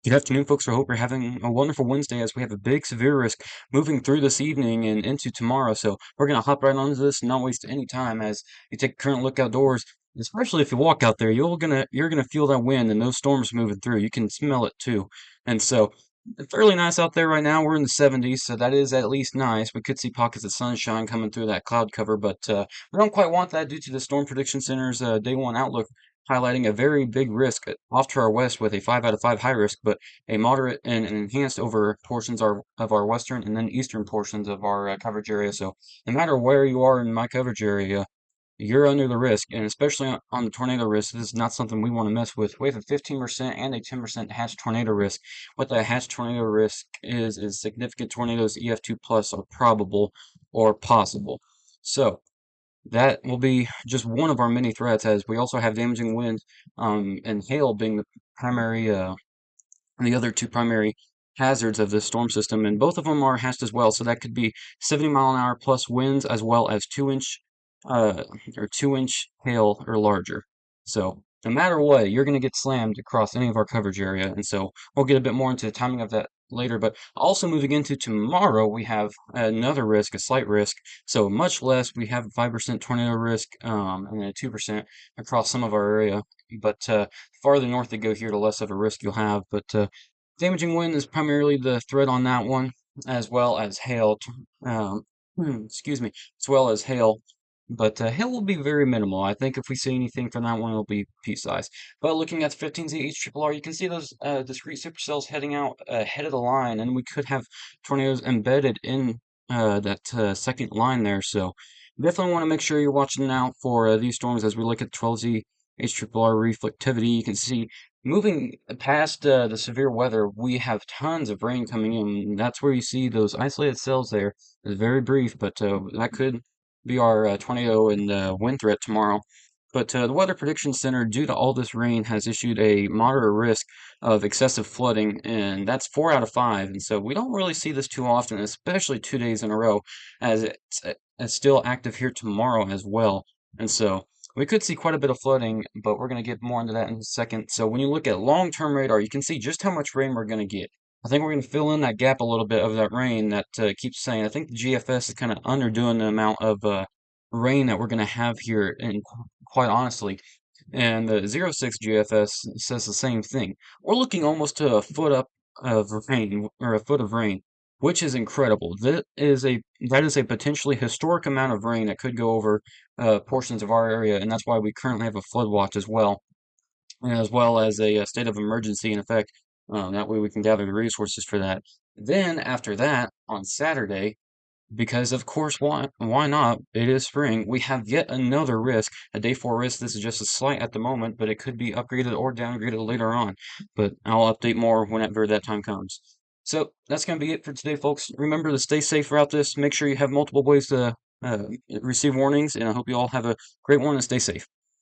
Good afternoon, folks. I hope you're having a wonderful Wednesday as we have a big severe risk moving through this evening and into tomorrow. So we're going to hop right onto this and not waste any time as you take a current look outdoors. Especially if you walk out there, you're gonna feel that wind and those storms moving through. You can smell it too. And so it's fairly nice out there right now. We're in the 70s, so that is at least nice. We could see pockets of sunshine coming through that cloud cover, but we don't quite want that due to the Storm Prediction Center's day one outlook highlighting a very big risk off to our west with a 5 out of 5 high risk, but a moderate and an enhanced over portions of our western and then eastern portions of our coverage area. So no matter where you are in my coverage area, you're under the risk, and especially on the tornado risk, this is not something we want to mess with. We have a 15% and a 10% hatch tornado risk. What the hatch tornado risk is significant tornadoes EF2 plus are probable or possible. So that will be just one of our many threats, as we also have damaging winds and hail being the primary, the other two primary hazards of this storm system, and both of them are hatched as well. So that could be 70-mile-an-hour plus winds, as well as 2-inch hail or larger. So no matter what, you're going to get slammed across any of our coverage area, and so we'll get a bit more into the timing of that later. But also moving into tomorrow, we have another risk, a slight risk. So much less, we have a 5% tornado risk, and then a 2% across some of our area. But farther north you go here, the less of a risk you'll have. But damaging wind is primarily the threat on that one, as well as hail. Excuse me, as well as hail. But hail will be very minimal. I think if we see anything from that one, it'll be pea size. But looking at the 15Z HRRR, you can see those discrete supercells heading out ahead of the line, and we could have tornadoes embedded in that second line there. So definitely want to make sure you're watching out for these storms as we look at 12Z HRRR reflectivity. You can see moving past the severe weather, we have tons of rain coming in. That's where you see those isolated cells there. It's very brief, but that could be our tornado and wind threat tomorrow. But the Weather Prediction Center, due to all this rain, has issued a moderate risk of excessive flooding, and that's 4 out of 5. And so we don't really see this too often, especially 2 days in a row, as it's still active here tomorrow as well. And so we could see quite a bit of flooding, but we're going to get more into that in a second. So when you look at long-term radar, you can see just how much rain we're going to get. I think we're going to fill in that gap a little bit of that rain that keeps saying. I think the GFS is kind of underdoing the amount of rain that we're going to have here, and quite honestly, and the 06 GFS says the same thing. We're looking almost to a foot up of rain, or a foot of rain, which is incredible. That is a potentially historic amount of rain that could go over portions of our area, and that's why we currently have a flood watch as well as a state of emergency in effect. That way we can gather the resources for that. Then after that, on Saturday, because of course, why not? It is spring. We have yet another risk, a day 4 risk. This is just a slight at the moment, but it could be upgraded or downgraded later on. But I'll update more whenever that time comes. So that's going to be it for today, folks. Remember to stay safe throughout this. Make sure you have multiple ways to receive warnings, and I hope you all have a great one and stay safe.